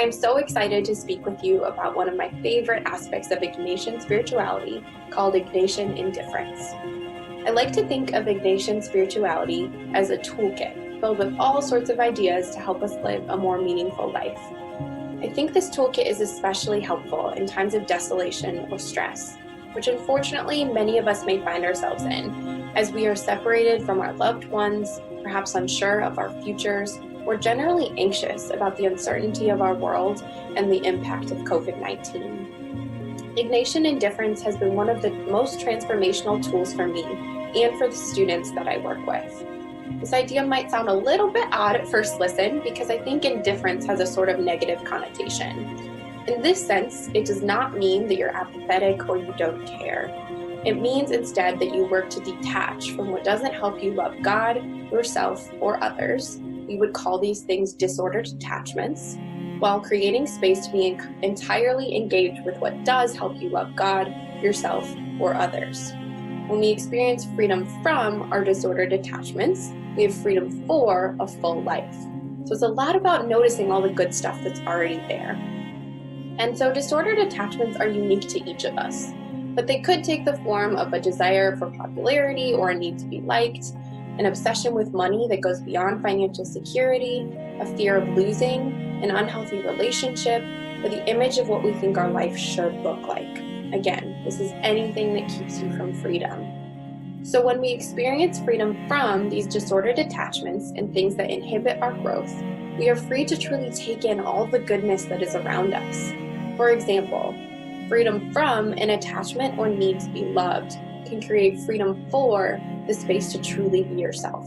I'm so excited to speak with you about one of my favorite aspects of Ignatian spirituality called Ignatian indifference. I like to think of Ignatian spirituality as a toolkit filled with all sorts of ideas to help us live a more meaningful life. I think this toolkit is especially helpful in times of desolation or stress, which unfortunately many of us may find ourselves in, as we are separated from our loved ones, perhaps unsure of our futures, or generally anxious about the uncertainty of our world and the impact of COVID-19. Ignatian indifference has been one of the most transformational tools for me and for the students that I work with. This idea might sound a little bit odd at first listen because I think indifference has a sort of negative connotation. In this sense, it does not mean that you're apathetic or you don't care. It means instead that you work to detach from what doesn't help you love God, yourself, or others. We would call these things disordered attachments, while creating space to be entirely engaged with what does help you love God, yourself, or others. When we experience freedom from our disordered attachments, we have freedom for a full life. So it's a lot about noticing all the good stuff that's already there. And so disordered attachments are unique to each of us, but they could take the form of a desire for popularity or a need to be liked, an obsession with money that goes beyond financial security, a fear of losing, an unhealthy relationship, or the image of what we think our life should look like. Again, this is anything that keeps you from freedom. So when we experience freedom from these disordered attachments and things that inhibit our growth, we are free to truly take in all the goodness that is around us. For example, freedom from an attachment or need to be loved can create freedom for the space to truly be yourself.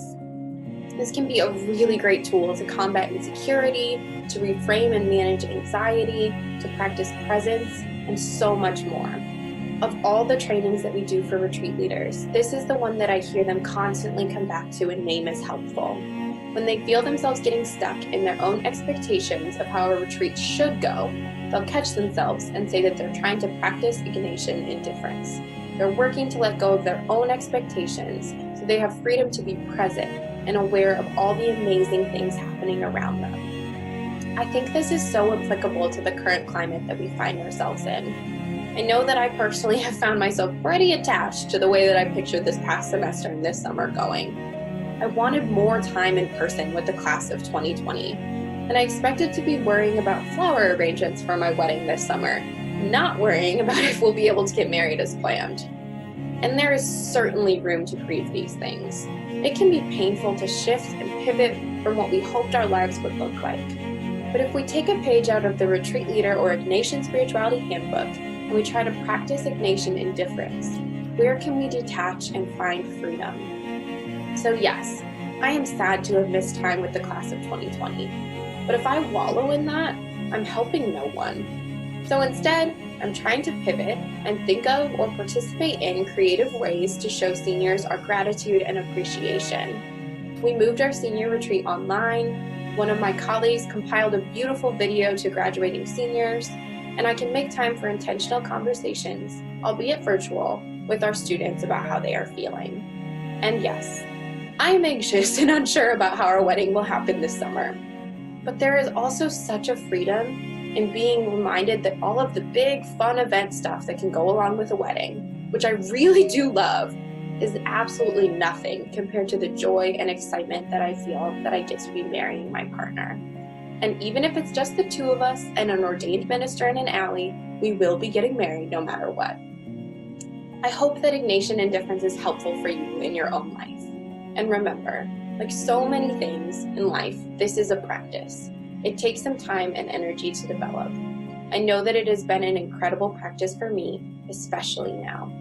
This can be a really great tool to combat insecurity, to reframe and manage anxiety, to practice presence, and so much more. Of all the trainings that we do for retreat leaders, this is the one that I hear them constantly come back to and name as helpful. When they feel themselves getting stuck in their own expectations of how a retreat should go, they'll catch themselves and say that they're trying to practice Ignatian indifference. They're working to let go of their own expectations so they have freedom to be present and aware of all the amazing things happening around them. I think this is so applicable to the current climate that we find ourselves in. I know that I personally have found myself pretty attached to the way that I pictured this past semester and this summer going. I wanted more time in person with the class of 2020, and I expected to be worrying about flower arrangements for my wedding this summer, not worrying about if we'll be able to get married as planned. And there is certainly room to grieve these things. It can be painful to shift and pivot from what we hoped our lives would look like. But if we take a page out of the Retreat Leader or Ignatian Spirituality Handbook and we try to practice Ignatian indifference, where can we detach and find freedom? So yes, I am sad to have missed time with the class of 2020. But if I wallow in that, I'm helping no one. So instead, I'm trying to pivot and think of or participate in creative ways to show seniors our gratitude and appreciation. We moved our senior retreat online. One of my colleagues compiled a beautiful video to graduating seniors, and I can make time for intentional conversations, albeit virtual, with our students about how they are feeling. And yes, I'm anxious and unsure about how our wedding will happen this summer. But there is also such a freedom in being reminded that all of the big, fun event stuff that can go along with a wedding, which I really do love, is absolutely nothing compared to the joy and excitement that I feel that I get to be marrying my partner. And even if it's just the two of us and an ordained minister in an alley, we will be getting married no matter what. I hope that Ignatian indifference is helpful for you in your own life. And remember, like so many things in life, this is a practice. It takes some time and energy to develop. I know that it has been an incredible practice for me, especially now.